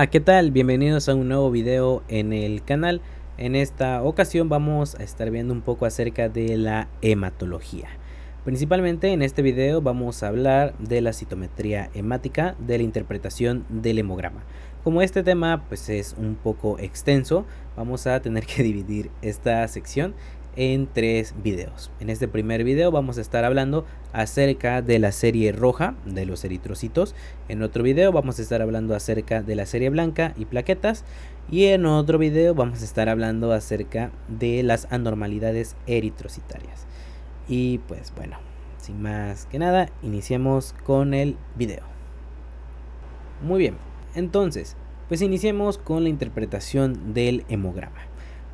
Hola, ¿qué tal? Bienvenidos a un nuevo video en el canal. En esta ocasión vamos a estar viendo un poco acerca de la hematología. Principalmente en este video vamos a hablar de la citometría hemática, de la interpretación del hemograma. Como este tema pues es un poco extenso, vamos a tener que dividir esta sección en 3 videos. En este primer video vamos a estar hablando acerca de la serie roja de los eritrocitos. En otro video vamos a estar hablando acerca de la serie blanca y plaquetas. Y en otro video vamos a estar hablando acerca de las anormalidades eritrocitarias. Y pues bueno, sin más que nada, iniciemos con el video. Muy bien, entonces, pues iniciemos con la interpretación del hemograma.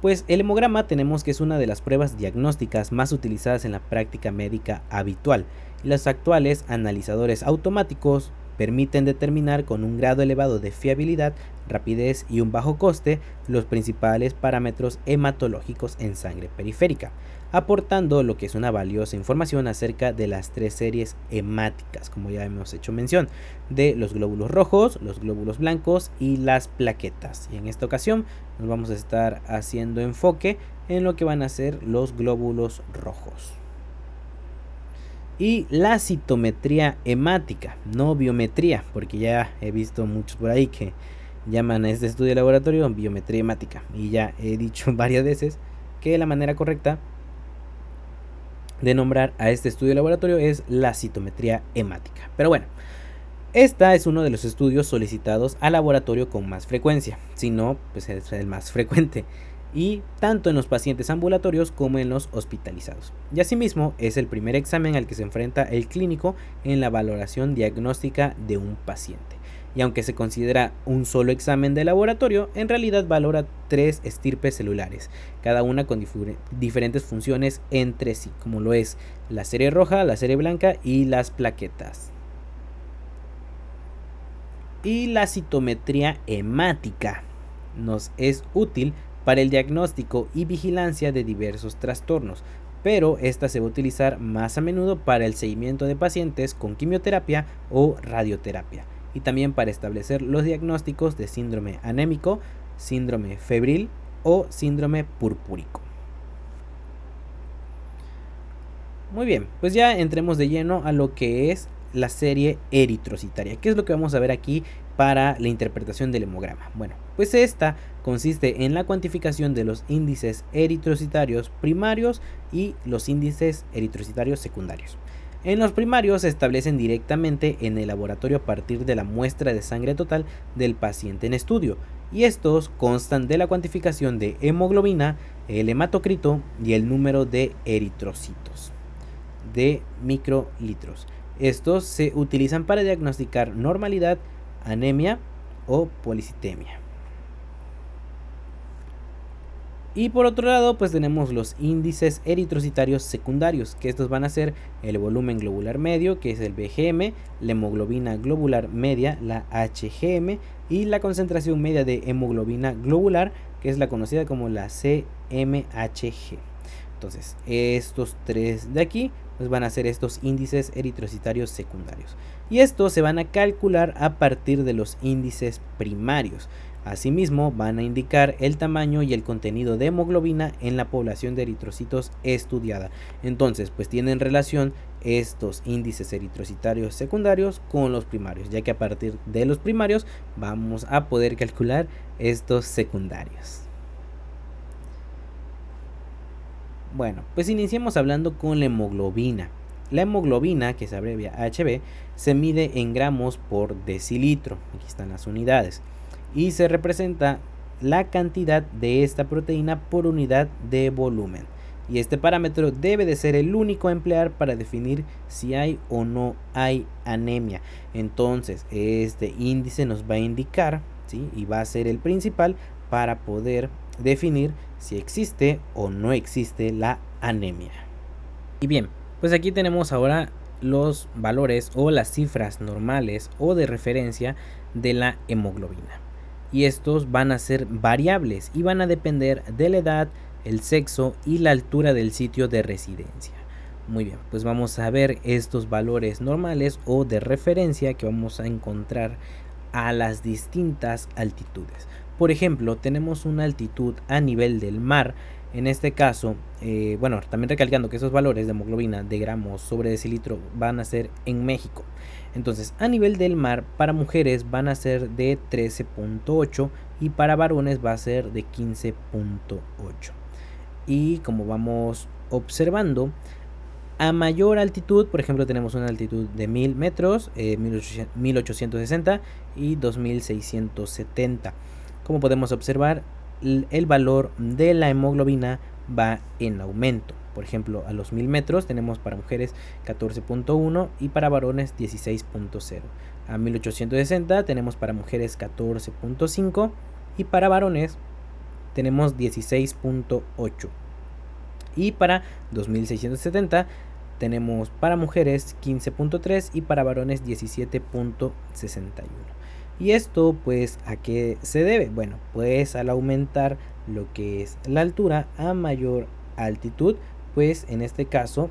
Pues el hemograma tenemos que es una de las pruebas diagnósticas más utilizadas en la práctica médica habitual, y los actuales analizadores automáticos permiten determinar con un grado elevado de fiabilidad, rapidez y un bajo coste los principales parámetros hematológicos en sangre periférica, aportando lo que es una valiosa información acerca de las 3 series hemáticas, como ya hemos hecho mención, de los glóbulos rojos, los glóbulos blancos y las plaquetas. Y en esta ocasión nos vamos a estar haciendo enfoque en lo que van a ser los glóbulos rojos. Y la citometría hemática, no biometría, porque ya he visto muchos por ahí que llaman a este estudio de laboratorio biometría hemática, y ya he dicho varias veces que la manera correcta de nombrar a este estudio de laboratorio es la citometría hemática. Pero bueno, esta es uno de los estudios solicitados al laboratorio con más frecuencia, si no, pues es el más frecuente, y tanto en los pacientes ambulatorios como en los hospitalizados. Y asimismo es el primer examen al que se enfrenta el clínico en la valoración diagnóstica de un paciente. Y aunque se considera un solo examen de laboratorio, en realidad valora 3 estirpes celulares, cada una con diferentes funciones entre sí, como lo es la serie roja, la serie blanca y las plaquetas. Y la citometría hemática nos es útil para el diagnóstico y vigilancia de diversos trastornos, pero esta se va a utilizar más a menudo para el seguimiento de pacientes con quimioterapia o radioterapia, y también para establecer los diagnósticos de síndrome anémico, síndrome febril o síndrome purpúrico. Muy bien, pues ya entremos de lleno a lo que es la serie eritrocitaria. ¿Qué es lo que vamos a ver aquí para la interpretación del hemograma? Bueno, pues esta consiste en la cuantificación de los índices eritrocitarios primarios y los índices eritrocitarios secundarios. En los primarios se establecen directamente en el laboratorio a partir de la muestra de sangre total del paciente en estudio, y estos constan de la cuantificación de hemoglobina, el hematocrito y el número de eritrocitos de microlitros. Estos se utilizan para diagnosticar normalidad, anemia o policitemia. Y por otro lado, pues tenemos los índices eritrocitarios secundarios, que estos van a ser el volumen globular medio, que es el BGM, la hemoglobina globular media, la HGM, y la concentración media de hemoglobina globular, que es la conocida como la CMHG. Entonces, estos 3 de aquí pues van a ser estos índices eritrocitarios secundarios, y estos se van a calcular a partir de los índices primarios. Asimismo, van a indicar el tamaño y el contenido de hemoglobina en la población de eritrocitos estudiada. Entonces, pues tienen relación estos índices eritrocitarios secundarios con los primarios, ya que a partir de los primarios vamos a poder calcular estos secundarios. Bueno, pues iniciemos hablando con la hemoglobina. La hemoglobina, que se abrevia HB, se mide en gramos por decilitro. Aquí están las unidades. Y se representa la cantidad de esta proteína por unidad de volumen. Y este parámetro debe de ser el único a emplear para definir si hay o no hay anemia. Entonces, este índice nos va a indicar, ¿sí?, y va a ser el principal para poder definir si existe o no existe la anemia. Y bien, pues aquí tenemos ahora los valores o las cifras normales o de referencia de la hemoglobina. Y estos van a ser variables y van a depender de la edad, el sexo y la altura del sitio de residencia. Muy bien, pues vamos a ver estos valores normales o de referencia que vamos a encontrar a las distintas altitudes. Por ejemplo, tenemos una altitud a nivel del mar. En este caso, bueno, también recalcando que esos valores de hemoglobina de gramos sobre decilitro van a ser en México. Entonces, a nivel del mar, para mujeres van a ser de 13.8 y para varones va a ser de 15.8. Y como vamos observando, a mayor altitud, por ejemplo, tenemos una altitud de 1000 metros, 1860 y 2670. Como podemos observar, el valor de la hemoglobina va en aumento. Por ejemplo, a los 1000 metros tenemos para mujeres 14.1 y para varones 16.0. A 1860 tenemos para mujeres 14.5 y para varones tenemos 16.8. Y para 2670 tenemos para mujeres 15.3 y para varones 17.61. ¿Y esto pues a qué se debe? Bueno, pues al aumentar lo que es la altura a mayor altitud, pues en este caso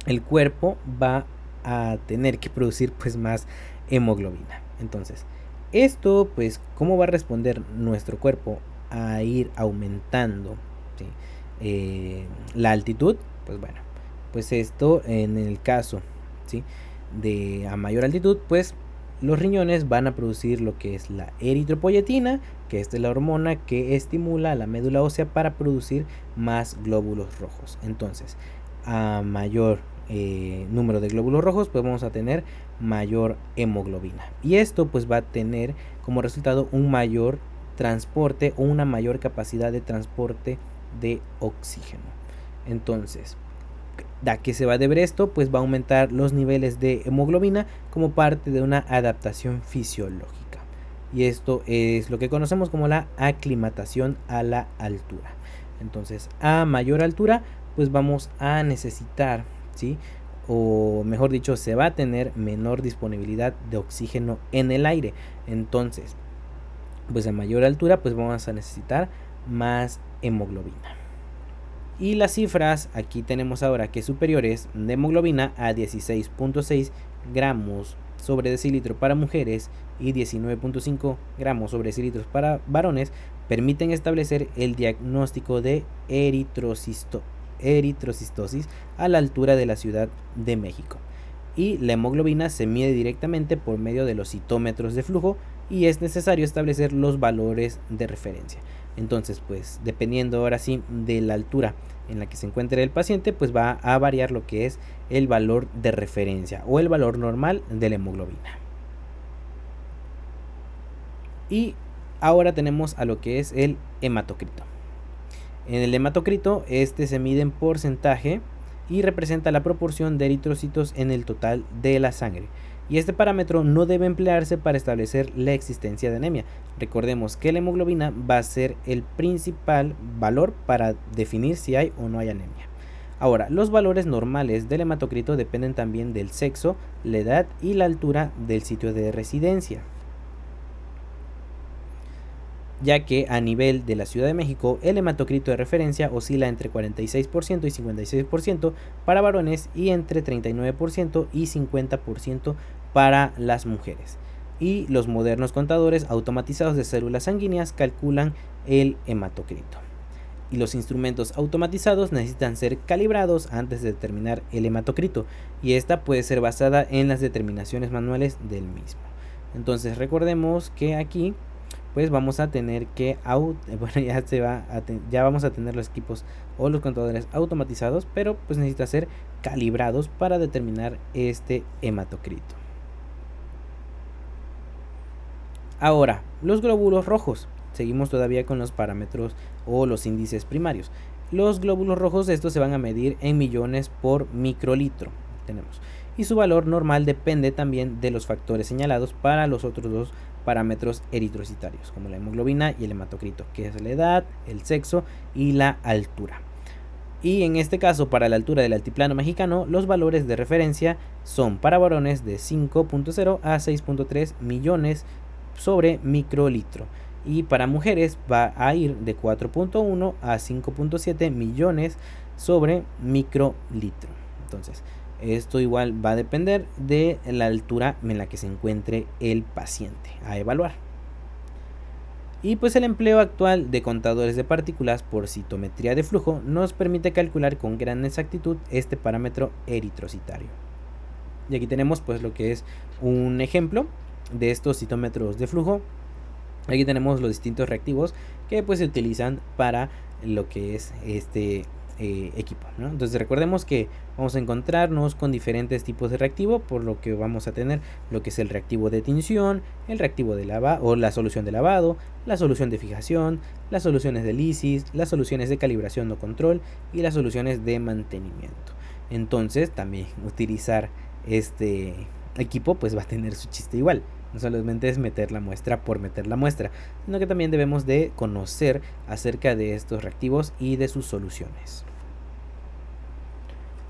el cuerpo va a tener que producir pues más hemoglobina. Entonces, esto pues cómo va a responder nuestro cuerpo a ir aumentando, ¿sí? La altitud, pues bueno, pues esto en el caso, ¿sí?, de a mayor altitud, pues los riñones van a producir lo que es la eritropoyetina, que esta es la hormona que estimula la médula ósea para producir más glóbulos rojos. Entonces, a mayor número de glóbulos rojos, pues vamos a tener mayor hemoglobina. Y esto pues va a tener como resultado un mayor transporte o una mayor capacidad de transporte de oxígeno. Entonces, ¿a qué se va a deber esto? Pues va a aumentar los niveles de hemoglobina como parte de una adaptación fisiológica. Y esto es lo que conocemos como la aclimatación a la altura. Entonces, a mayor altura, pues vamos a necesitar, ¿sí?, o mejor dicho, se va a tener menor disponibilidad de oxígeno en el aire. Entonces, pues a mayor altura, pues vamos a necesitar más hemoglobina. Y las cifras aquí tenemos ahora que superiores de hemoglobina a 16.6 gramos sobre decilitro para mujeres y 19.5 gramos sobre decilitros para varones permiten establecer el diagnóstico de eritrocistosis a la altura de la Ciudad de México. Y la hemoglobina se mide directamente por medio de los citómetros de flujo y es necesario establecer los valores de referencia. Entonces, pues dependiendo ahora sí de la altura en la que se encuentre el paciente, pues va a variar lo que es el valor de referencia o el valor normal de la hemoglobina. Y ahora tenemos a lo que es el hematocrito. En el hematocrito, este se mide en porcentaje y representa la proporción de eritrocitos en el total de la sangre. Y este parámetro no debe emplearse para establecer la existencia de anemia. Recordemos que la hemoglobina va a ser el principal valor para definir si hay o no hay anemia. Ahora, los valores normales del hematocrito dependen también del sexo, la edad y la altura del sitio de residencia, ya que a nivel de la Ciudad de México el hematocrito de referencia oscila entre 46% y 56% para varones y entre 39% y 50% para las mujeres. Y los modernos contadores automatizados de células sanguíneas calculan el hematocrito. Y los instrumentos automatizados necesitan ser calibrados antes de determinar el hematocrito, y esta puede ser basada en las determinaciones manuales del mismo. Entonces recordemos que aquí pues vamos a tener que ya vamos a tener los equipos o los contadores automatizados, pero pues necesita ser calibrados para determinar este hematocrito. Ahora, los glóbulos rojos. Seguimos todavía con los parámetros o los índices primarios. Los glóbulos rojos, estos se van a medir en millones por microlitro. Tenemos. Y su valor normal depende también de los factores señalados para los otros dos parámetros eritrocitarios, como la hemoglobina y el hematocrito, que es la edad, el sexo y la altura. Y en este caso, para la altura del altiplano mexicano, los valores de referencia son para varones de 5.0 a 6.3 millones sobre microlitro. Y para mujeres va a ir de 4.1 a 5.7 millones sobre microlitro. Entonces, Esto igual va a depender de la altura en la que se encuentre el paciente a evaluar. Y pues el empleo actual de contadores de partículas por citometría de flujo nos permite calcular con gran exactitud este parámetro eritrocitario. Y aquí tenemos pues lo que es un ejemplo de estos citómetros de flujo. Aquí tenemos los distintos reactivos que pues se utilizan para lo que es este equipo, ¿no? Entonces recordemos que vamos a encontrarnos con diferentes tipos de reactivo, por lo que vamos a tener lo que es el reactivo de tinción, el reactivo de lavado o la solución de lavado, la solución de fijación, las soluciones de lisis, las soluciones de calibración o control y las soluciones de mantenimiento. Entonces también utilizar este equipo pues va a tener su chiste igual. No solamente es meter la muestra por meter la muestra, sino que también debemos de conocer acerca de estos reactivos y de sus soluciones.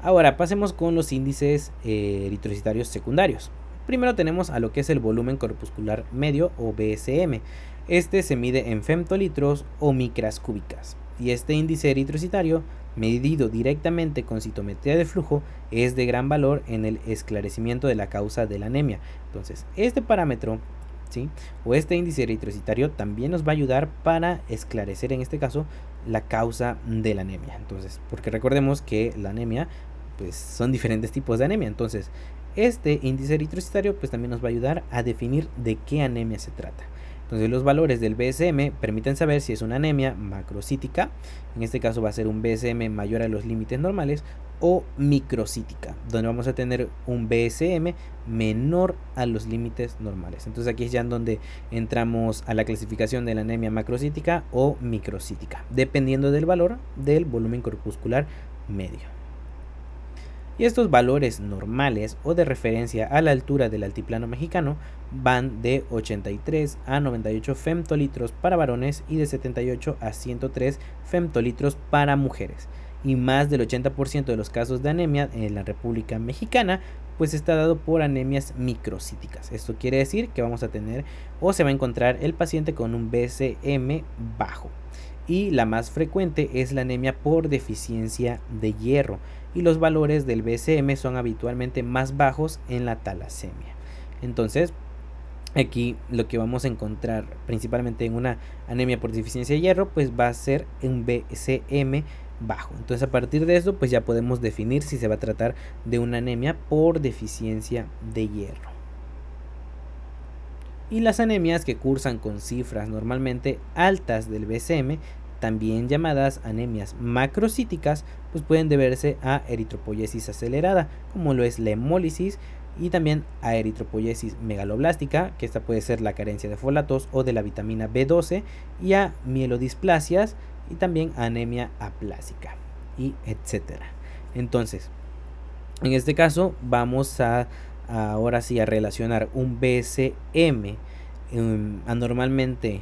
Ahora pasemos con los índices eritrocitarios secundarios. Primero tenemos a lo que es el volumen corpuscular medio o BSM. Este se mide en femtolitros o micras cúbicas. Y este índice eritrocitario, medido directamente con citometría de flujo, es de gran valor en el esclarecimiento de la causa de la anemia. Entonces, este parámetro, ¿sí?, o este índice eritrocitario también nos va a ayudar para esclarecer en este caso la causa de la anemia. Entonces, porque recordemos que la anemia pues son diferentes tipos de anemia. Entonces, este índice eritrocitario pues también nos va a ayudar a definir de qué anemia se trata. Entonces los valores del BSM permiten saber si es una anemia macrocítica, en este caso va a ser un BSM mayor a los límites normales, o microcítica, donde vamos a tener un BSM menor a los límites normales. Entonces aquí es ya en donde entramos a la clasificación de la anemia macrocítica o microcítica, dependiendo del valor del volumen corpuscular medio. Y estos valores normales o de referencia a la altura del altiplano mexicano van de 83 a 98 femtolitros para varones y de 78 a 103 femtolitros para mujeres. Y más del 80% de los casos de anemia en la República Mexicana pues está dado por anemias microcíticas. Esto quiere decir que vamos a tener o se va a encontrar el paciente con un BSM bajo. Y la más frecuente es la anemia por deficiencia de hierro, y los valores del BSM son habitualmente más bajos en la talasemia. Entonces, aquí lo que vamos a encontrar principalmente en una anemia por deficiencia de hierro, pues va a ser un BSM bajo. Entonces, a partir de eso, pues ya podemos definir si se va a tratar de una anemia por deficiencia de hierro. Y las anemias que cursan con cifras normalmente altas del BSM, también llamadas anemias macrocíticas, pues pueden deberse a eritropoyesis acelerada, como lo es la hemólisis, y también a eritropoyesis megaloblástica, que esta puede ser la carencia de folatos o de la vitamina B12, y a mielodisplasias, y también a anemia aplásica, y etcétera. Entonces, en este caso vamos a ahora sí a relacionar un BSM anormalmente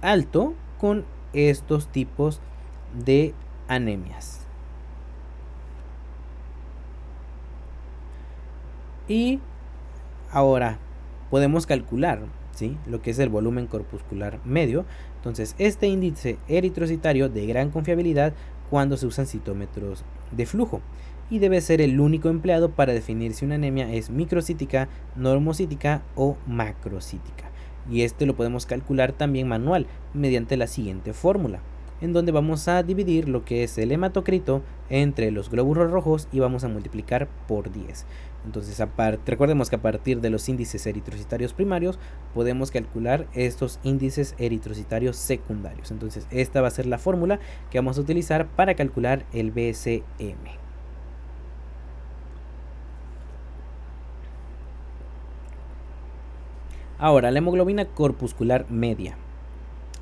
alto con estos tipos de anemias. Y ahora podemos calcular, ¿sí?, lo que es el volumen corpuscular medio. Entonces, este índice eritrocitario de gran confiabilidad cuando se usan citómetros de flujo, y debe ser el único empleado para definir si una anemia es microcítica, normocítica o macrocítica. Y este lo podemos calcular también manual mediante la siguiente fórmula, en donde vamos a dividir lo que es el hematocrito entre los glóbulos rojos y vamos a multiplicar por 10. Entonces, recordemos que a partir de los índices eritrocitarios primarios podemos calcular estos índices eritrocitarios secundarios. Entonces, esta va a ser la fórmula que vamos a utilizar para calcular el BSM. Ahora, la hemoglobina corpuscular media.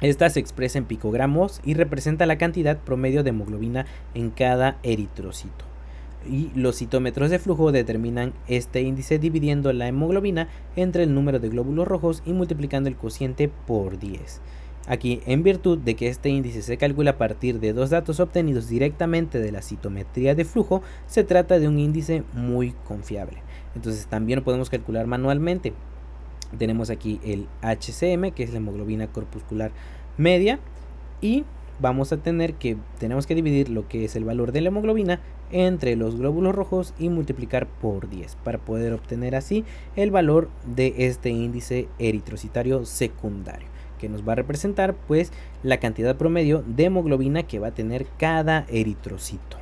Esta se expresa en picogramos y representa la cantidad promedio de hemoglobina en cada eritrocito. Y los citómetros de flujo determinan este índice dividiendo la hemoglobina entre el número de glóbulos rojos y multiplicando el cociente por 10. Aquí, en virtud de que este índice se calcula a partir de dos datos obtenidos directamente de la citometría de flujo, se trata de un índice muy confiable. Entonces también lo podemos calcular manualmente. Tenemos aquí el HCM, que es la hemoglobina corpuscular media, y vamos a tener que, tenemos que dividir lo que es el valor de la hemoglobina entre los glóbulos rojos y multiplicar por 10 para poder obtener así el valor de este índice eritrocitario secundario, que nos va a representar pues la cantidad promedio de hemoglobina que va a tener cada eritrocito.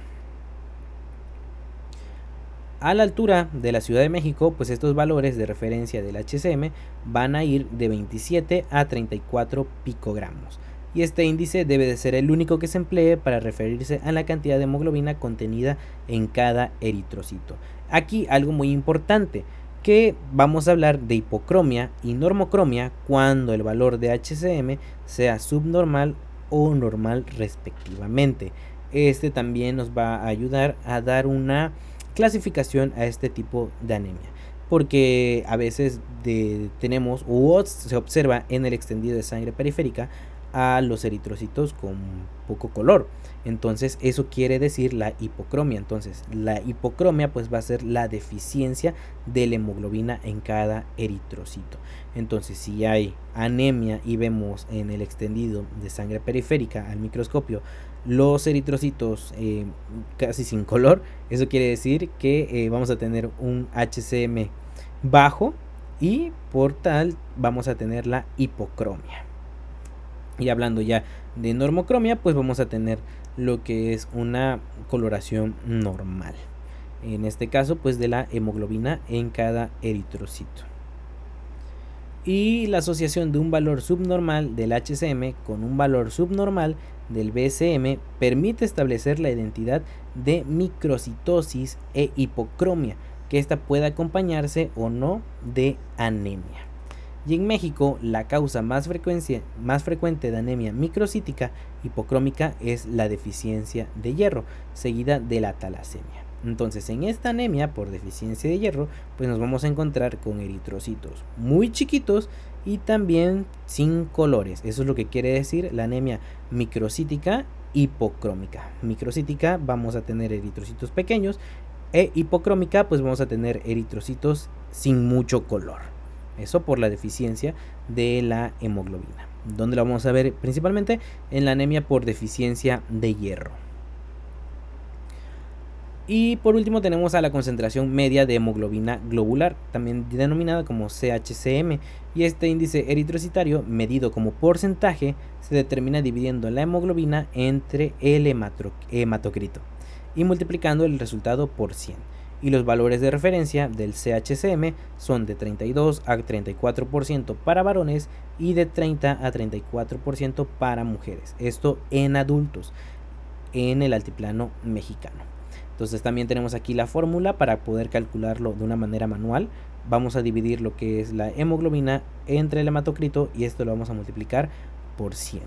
A la altura de la Ciudad de México, pues estos valores de referencia del HCM van a ir de 27 a 34 picogramos. Y este índice debe de ser el único que se emplee para referirse a la cantidad de hemoglobina contenida en cada eritrocito. Aquí algo muy importante, que vamos a hablar de hipocromia y normocromia cuando el valor de HCM sea subnormal o normal respectivamente. Este también nos va a ayudar a dar una clasificación a este tipo de anemia, porque a veces tenemos o se observa en el extendido de sangre periférica a los eritrocitos con poco color. Entonces eso quiere decir la hipocromia. Entonces la hipocromia pues va a ser la deficiencia de la hemoglobina en cada eritrocito. Entonces si hay anemia y vemos en el extendido de sangre periférica al microscopio los eritrocitos casi sin color, eso quiere decir que vamos a tener un HCM bajo y por tal vamos a tener la hipocromia. Y hablando ya de normocromia, pues vamos a tener lo que es una coloración normal. En este caso, pues de la hemoglobina en cada eritrocito. Y la asociación de un valor subnormal del HCM con un valor subnormal del BCM permite establecer la identidad de microcitosis e hipocromia, que ésta puede acompañarse o no de anemia. Y en México, la causa más frecuente de anemia microcítica hipocrómica es la deficiencia de hierro, seguida de la talasemia. Entonces, en esta anemia por deficiencia de hierro, pues nos vamos a encontrar con eritrocitos muy chiquitos y también sin colores. Eso es lo que quiere decir la anemia microcítica hipocrómica. Microcítica vamos a tener eritrocitos pequeños e hipocrómica pues vamos a tener eritrocitos sin mucho color. Eso por la deficiencia de la hemoglobina. ¿Dónde la vamos a ver? Principalmente en la anemia por deficiencia de hierro. Y por último tenemos a la concentración media de hemoglobina globular, también denominada como CHCM, y este índice eritrocitario, medido como porcentaje, se determina dividiendo la hemoglobina entre el hematocrito y multiplicando el resultado por 100. Y los valores de referencia del CHCM son de 32 a 34% para varones y de 30 a 34% para mujeres. Esto en adultos en el altiplano mexicano. Entonces también tenemos aquí la fórmula para poder calcularlo de una manera manual. Vamos a dividir lo que es la hemoglobina entre el hematocrito y esto lo vamos a multiplicar por 100.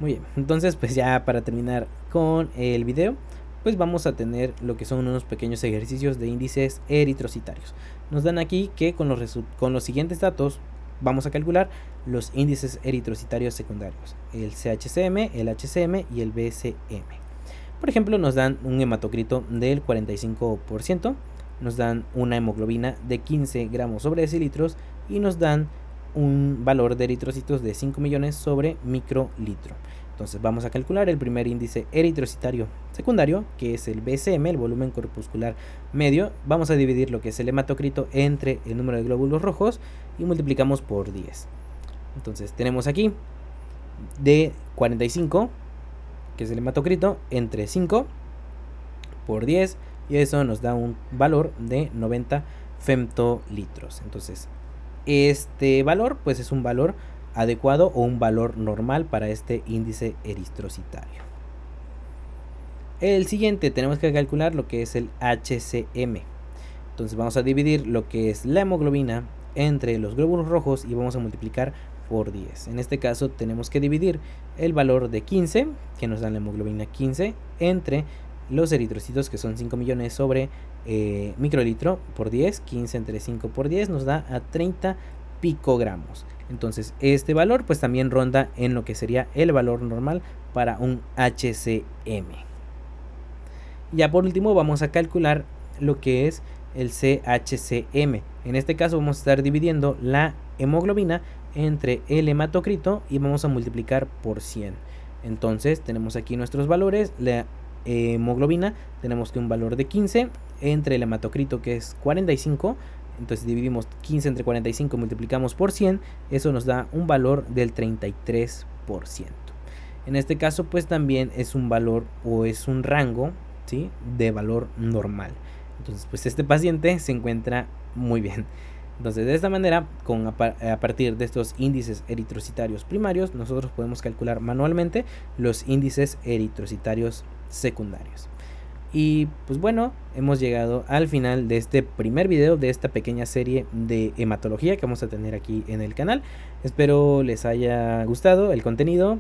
Muy bien, entonces pues ya para terminar con el video, pues vamos a tener lo que son unos pequeños ejercicios de índices eritrocitarios. Nos dan aquí que con los siguientes datos vamos a calcular los índices eritrocitarios secundarios, el CHCM, el HCM y el BCM. Por ejemplo, nos dan un hematocrito del 45%, nos dan una hemoglobina de 15 gramos sobre decilitros y nos dan un valor de eritrocitos de 5 millones sobre microlitro. Entonces vamos a calcular el primer índice eritrocitario secundario, que es el BCM, el volumen corpuscular medio. Vamos a dividir lo que es el hematocrito entre el número de glóbulos rojos y multiplicamos por 10. Entonces tenemos aquí de 45, que es el hematocrito, entre 5 por 10, y eso nos da un valor de 90 femtolitros. Entonces este valor pues es un valor adecuado o un valor normal para este índice eritrocitario. El siguiente tenemos que calcular lo que es el HCM. Entonces vamos a dividir lo que es la hemoglobina entre los glóbulos rojos y vamos a multiplicar por 10. En este caso tenemos que dividir el valor de 15, que nos da la hemoglobina 15, entre los eritrocitos, que son 5 millones sobre microlitro por 10. 15 entre 5 por 10 nos da a 30 picogramos. Entonces este valor pues también ronda en lo que sería el valor normal para un HCM. Ya por último vamos a calcular lo que es el CHCM. En este caso vamos a estar dividiendo la hemoglobina entre el hematocrito y vamos a multiplicar por 100. Entonces tenemos aquí nuestros valores. La hemoglobina tenemos que un valor de 15 entre el hematocrito, que es 45. Entonces dividimos 15 entre 45, multiplicamos por 100, eso nos da un valor del 33%. En este caso pues también es un valor o es un rango, ¿sí?, de valor normal. Entonces pues este paciente se encuentra muy bien. Entonces de esta manera, a partir de estos índices eritrocitarios primarios, nosotros podemos calcular manualmente los índices eritrocitarios secundarios. Y pues bueno, hemos llegado al final de este primer video de esta pequeña serie de hematología que vamos a tener aquí en el canal. Espero les haya gustado el contenido,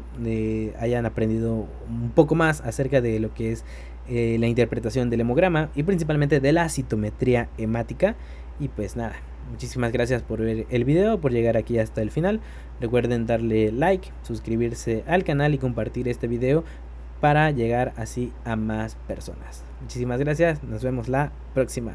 hayan aprendido un poco más acerca de lo que es la interpretación del hemograma y principalmente de la citometría hemática. Y pues nada, muchísimas gracias por ver el video, por llegar aquí hasta el final. Recuerden darle like, suscribirse al canal y compartir este video para llegar así a más personas. Muchísimas gracias, nos vemos la próxima.